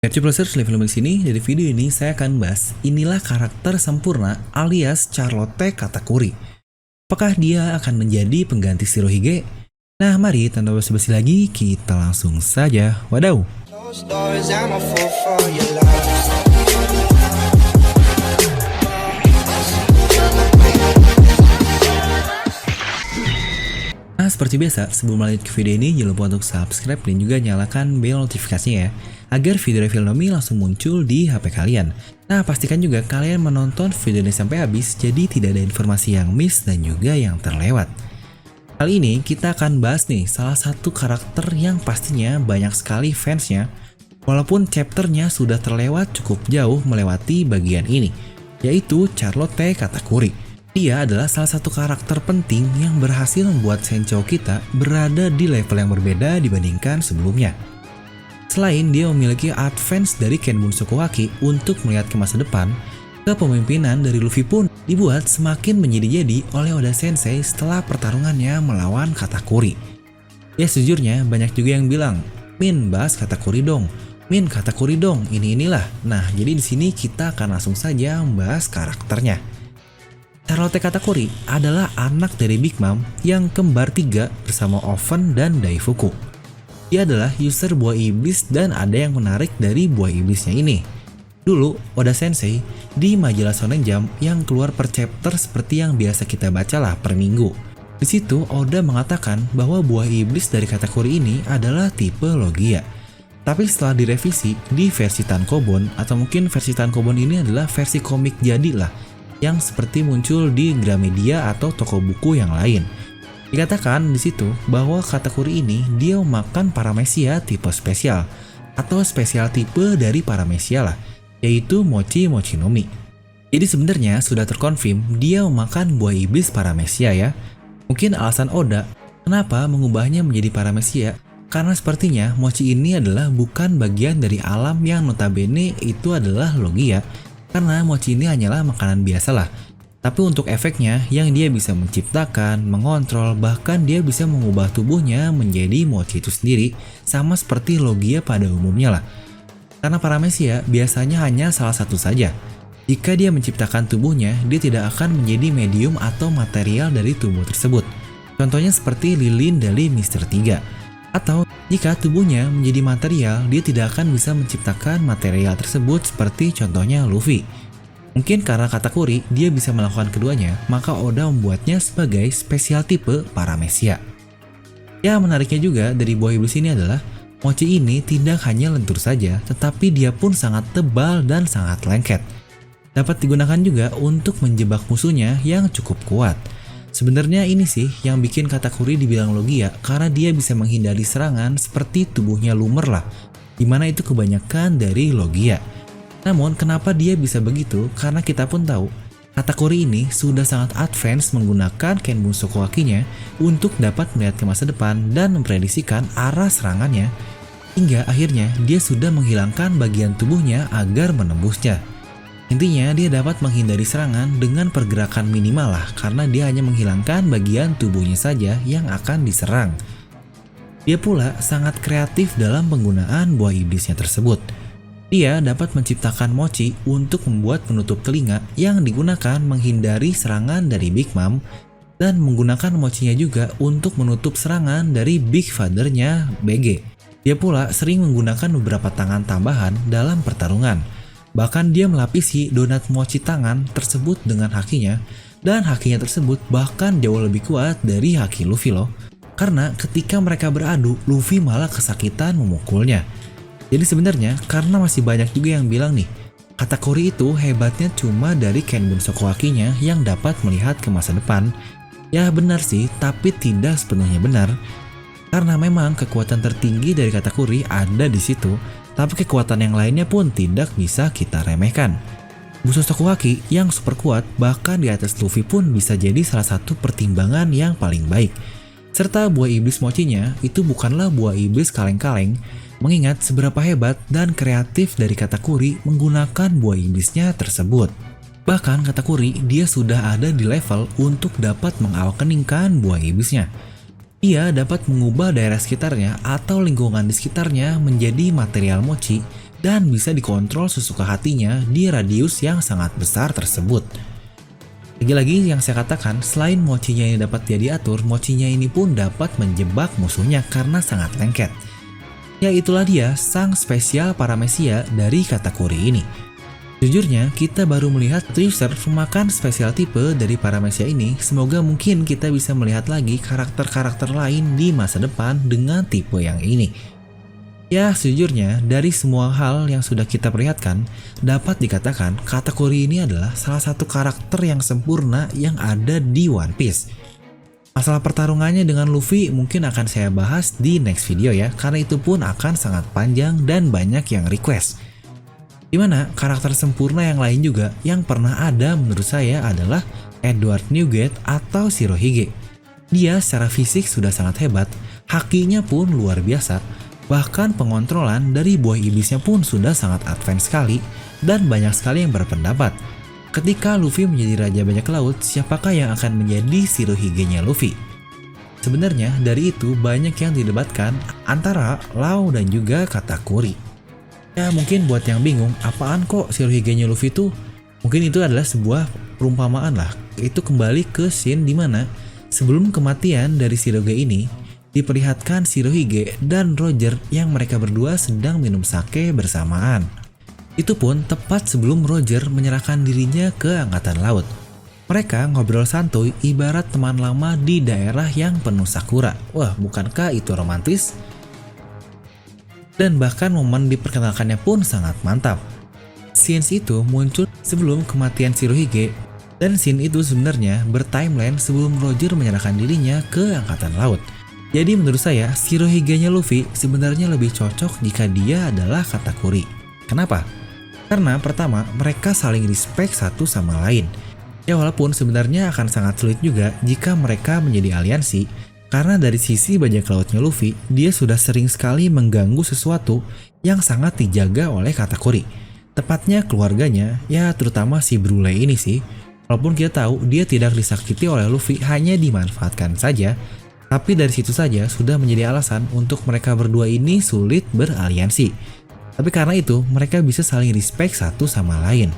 Plusers level di sini. Dari video ini saya akan bahas inilah karakter sempurna alias Charlotte Katakuri. Apakah dia akan menjadi pengganti Shirohige? Nah, mari tanpa basa-basi lagi kita langsung saja. Wadaw. Nah, seperti biasa, sebelum lanjut ke video ini, jangan lupa untuk subscribe dan juga nyalakan bel notifikasinya ya, agar video review Nomi langsung muncul di HP kalian. Nah, pastikan juga kalian menonton video ini sampai habis, jadi tidak ada informasi yang miss dan juga yang terlewat. Kali ini kita akan bahas nih salah satu karakter yang pastinya banyak sekali fansnya, walaupun chapternya sudah terlewat cukup jauh melewati bagian ini, yaitu Charlotte Katakuri. Dia adalah salah satu karakter penting yang berhasil membuat Senchou kita berada di level yang berbeda dibandingkan sebelumnya. Selain dia memiliki advance dari Kenbun Sokuwaki untuk melihat ke masa depan, kepemimpinan dari Luffy pun dibuat semakin menjadi-jadi oleh Oda Sensei setelah pertarungannya melawan Katakuri. Ya sejujurnya banyak juga yang bilang, "Min, bahas Katakuri dong. Min, Katakuri dong, inilah." Nah, jadi di sini kita akan langsung saja membahas karakternya. Charlotte Katakuri adalah anak dari Big Mom yang kembar tiga bersama Oven dan Daifuku. Dia adalah user buah iblis dan ada yang menarik dari buah iblisnya ini. Dulu, Oda Sensei di majalah Shonen Jump yang keluar per chapter seperti yang biasa kita baca lah per minggu. Di situ Oda mengatakan bahwa buah iblis dari Katakuri ini adalah tipe Logia. Tapi setelah direvisi di versi Tankobon, atau mungkin versi Tankobon ini adalah versi komik jadi lah, yang seperti muncul di Gramedia atau toko buku yang lain. Dikatakan di situ bahwa Katakuri ini dia memakan paramecia tipe spesial atau spesial tipe dari paramecia lah, yaitu Mochi Mochi no Mi. Jadi sebenarnya sudah terkonfirm dia memakan buah iblis paramecia ya. Mungkin alasan Oda kenapa mengubahnya menjadi paramecia karena sepertinya Mochi ini adalah bukan bagian dari alam yang notabene itu adalah Logia. Karena mochi ini hanyalah makanan biasa lah. Tapi untuk efeknya yang dia bisa menciptakan, mengontrol, bahkan dia bisa mengubah tubuhnya menjadi mochi itu sendiri, sama seperti Logia pada umumnya lah. Karena paramecia biasanya hanya salah satu saja. Jika dia menciptakan tubuhnya, dia tidak akan menjadi medium atau material dari tubuh tersebut. Contohnya seperti lilin dari Mr. 3. Atau jika tubuhnya menjadi material, dia tidak akan bisa menciptakan material tersebut seperti contohnya Luffy. Mungkin karena Katakuri dia bisa melakukan keduanya, maka Oda membuatnya sebagai spesial tipe paramecia. Ya menariknya juga dari buah iblis ini adalah mochi ini tidak hanya lentur saja, tetapi dia pun sangat tebal dan sangat lengket. Dapat digunakan juga untuk menjebak musuhnya yang cukup kuat. Sebenarnya ini sih yang bikin Katakuri dibilang Logia karena dia bisa menghindari serangan seperti tubuhnya Lumer lah, dimana itu kebanyakan dari Logia. Namun kenapa dia bisa begitu? Karena kita pun tahu Katakuri ini sudah sangat advance menggunakan Kenbun Sokuwaki-nya untuk dapat melihat ke masa depan dan memprediksikan arah serangannya, hingga akhirnya dia sudah menghilangkan bagian tubuhnya agar menembusnya. Intinya dia dapat menghindari serangan dengan pergerakan minimal lah karena dia hanya menghilangkan bagian tubuhnya saja yang akan diserang. Dia pula sangat kreatif dalam penggunaan buah iblisnya tersebut. Dia dapat menciptakan mochi untuk membuat penutup telinga yang digunakan menghindari serangan dari Big Mom dan menggunakan mochinya juga untuk menutup serangan dari Big Father-nya BG. Dia pula sering menggunakan beberapa tangan tambahan dalam pertarungan. Bahkan dia melapisi donat mochi tangan tersebut dengan hakinya, dan hakinya tersebut bahkan jauh lebih kuat dari haki Luffy loh. Karena ketika mereka beradu, Luffy malah kesakitan memukulnya. Jadi sebenarnya karena masih banyak juga yang bilang nih, Katakuri itu hebatnya cuma dari Kenbun Sokuwaki-nya yang dapat melihat ke masa depan. Ya benar sih, tapi tidak sepenuhnya benar. Karena memang kekuatan tertinggi dari Katakuri ada di situ. Tapi kekuatan yang lainnya pun tidak bisa kita remehkan. Busou Sokuwaki yang super kuat bahkan di atas Luffy pun bisa jadi salah satu pertimbangan yang paling baik. Serta buah iblis mochinya itu bukanlah buah iblis kaleng-kaleng, mengingat seberapa hebat dan kreatif dari Katakuri menggunakan buah iblisnya tersebut. Bahkan Katakuri dia sudah ada di level untuk dapat mengawakeningkan buah iblisnya. Ia dapat mengubah daerah sekitarnya atau lingkungan di sekitarnya menjadi material mochi dan bisa dikontrol sesuka hatinya di radius yang sangat besar tersebut. Lagi-lagi yang saya katakan, selain mochinya ini dapat dia diatur, mochinya ini pun dapat menjebak musuhnya karena sangat lengket. Ya itulah dia sang spesial paramecia dari Katakuri ini. Jujurnya, kita baru melihat teaser pemakan spesial tipe dari paramecia ini. Semoga mungkin kita bisa melihat lagi karakter-karakter lain di masa depan dengan tipe yang ini. Ya, sejujurnya dari semua hal yang sudah kita perlihatkan, dapat dikatakan Katakuri ini adalah salah satu karakter yang sempurna yang ada di One Piece. Masalah pertarungannya dengan Luffy mungkin akan saya bahas di next video ya, karena itu pun akan sangat panjang dan banyak yang request. Dimana karakter sempurna yang lain juga yang pernah ada menurut saya adalah Edward Newgate atau Shirohige. Dia secara fisik sudah sangat hebat, hakinya pun luar biasa, bahkan pengontrolan dari buah iblisnya pun sudah sangat advance sekali, dan banyak sekali yang berpendapat ketika Luffy menjadi Raja Bajak Laut, siapakah yang akan menjadi Shirohige-nya Luffy? Sebenarnya dari itu banyak yang didebatkan antara Lau dan juga Katakuri. Ya mungkin buat yang bingung, apaan kok Shirohige-nya Luffy itu? Mungkin itu adalah sebuah perumpamaan lah. Itu kembali ke scene dimana sebelum kematian dari Shirohige ini, diperlihatkan Shirohige dan Roger yang mereka berdua sedang minum sake bersamaan. Itu pun tepat sebelum Roger menyerahkan dirinya ke Angkatan Laut. Mereka ngobrol santuy ibarat teman lama di daerah yang penuh sakura. Wah, bukankah itu romantis? Dan bahkan momen diperkenalkannya pun sangat mantap. Scenes itu muncul sebelum kematian Shirohige, dan scene itu sebenarnya bertimeline sebelum Roger menyerahkan dirinya ke Angkatan Laut. Jadi menurut saya, Shirohige-nya Luffy sebenarnya lebih cocok jika dia adalah Katakuri. Kenapa? Karena pertama, mereka saling respect satu sama lain. Ya walaupun sebenarnya akan sangat sulit juga jika mereka menjadi aliansi, karena dari sisi bajak lautnya Luffy, dia sudah sering sekali mengganggu sesuatu yang sangat dijaga oleh Katakuri. Tepatnya keluarganya, ya terutama si Brule ini sih. Walaupun kita tahu dia tidak disakiti oleh Luffy, hanya dimanfaatkan saja. Tapi dari situ saja sudah menjadi alasan untuk mereka berdua ini sulit beraliansi. Tapi karena itu mereka bisa saling respect satu sama lain.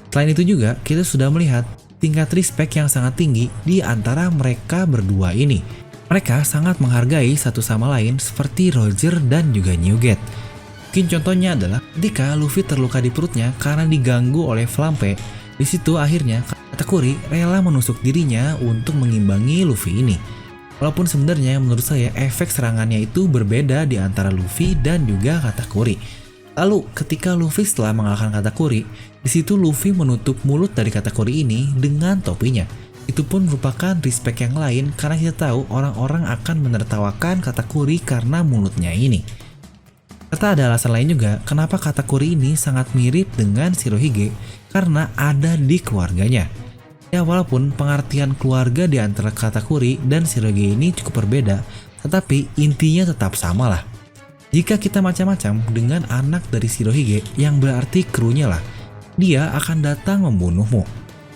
Selain itu juga kita sudah melihat tingkat respect yang sangat tinggi di antara mereka berdua ini. Mereka sangat menghargai satu sama lain seperti Roger dan juga Newgate. Mungkin contohnya adalah ketika Luffy terluka di perutnya karena diganggu oleh Flampe. Di situ akhirnya Katakuri rela menusuk dirinya untuk mengimbangi Luffy ini. Walaupun sebenarnya menurut saya efek serangannya itu berbeda di antara Luffy dan juga Katakuri. Lalu ketika Luffy setelah mengalahkan Katakuri, di situ Luffy menutup mulut dari Katakuri ini dengan topinya. Itu pun merupakan respect yang lain karena kita tahu orang-orang akan menertawakan Katakuri karena mulutnya ini. Serta ada alasan lain juga kenapa Katakuri ini sangat mirip dengan Shirohige karena ada di keluarganya. Ya walaupun pengertian keluarga di antara Katakuri dan Shirohige ini cukup berbeda, tetapi intinya tetap sama lah. Jika kita macam-macam dengan anak dari Shirohige, yang berarti krunya lah, dia akan datang membunuhmu.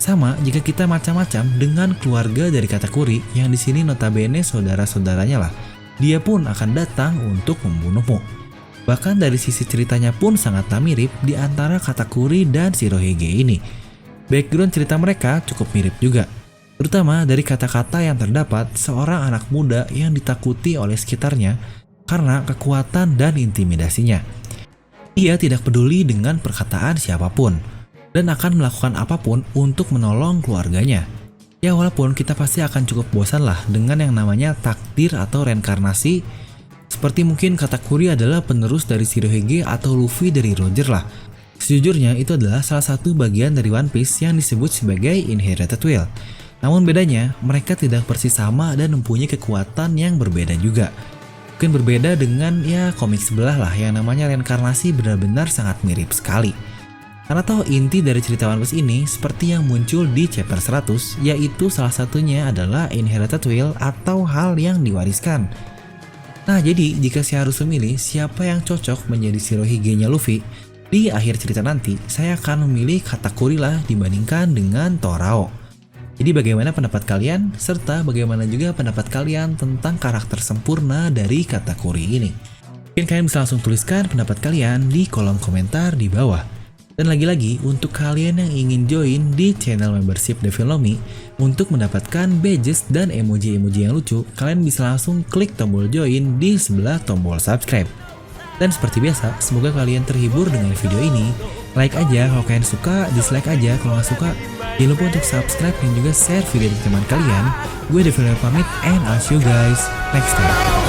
Sama jika kita macam-macam dengan keluarga dari Katakuri, yang di sini notabene saudara-saudaranya lah, dia pun akan datang untuk membunuhmu. Bahkan dari sisi ceritanya pun sangatlah mirip di antara Katakuri dan Shirohige ini. Background cerita mereka cukup mirip juga, terutama dari kata-kata yang terdapat seorang anak muda yang ditakuti oleh sekitarnya karena kekuatan dan intimidasinya. Ia tidak peduli dengan perkataan siapapun dan akan melakukan apapun untuk menolong keluarganya. Ya walaupun kita pasti akan cukup bosan lah dengan yang namanya takdir atau reinkarnasi, seperti mungkin Katakuri adalah penerus dari Shirohige atau Luffy dari Roger lah. Sejujurnya itu adalah salah satu bagian dari One Piece yang disebut sebagai Inherited Will. Namun bedanya, mereka tidak persis sama dan mempunyai kekuatan yang berbeda juga. Mungkin berbeda dengan ya komik sebelah lah yang namanya reinkarnasi benar-benar sangat mirip sekali. Karena toh inti dari cerita One Piece ini seperti yang muncul di chapter 100, yaitu salah satunya adalah Inherited Will atau hal yang diwariskan. Nah jadi jika saya harus memilih siapa yang cocok menjadi Shirohige-nya Luffy, di akhir cerita nanti, saya akan memilih Katakuri lah dibandingkan dengan Torao. Jadi bagaimana pendapat kalian? Serta bagaimana juga pendapat kalian tentang karakter sempurna dari Katakuri ini? Mungkin kalian bisa langsung tuliskan pendapat kalian di kolom komentar di bawah. Dan lagi-lagi untuk kalian yang ingin join di channel membership Devilomi untuk mendapatkan badges dan emoji-emoji yang lucu, kalian bisa langsung klik tombol join di sebelah tombol subscribe. Dan seperti biasa, semoga kalian terhibur dengan video ini. Like aja kalau kalian suka, dislike aja kalau nggak suka. Jangan lupa untuk subscribe dan juga share video ini ke teman kalian. Gue Devilomi pamit and I'll see you guys next time.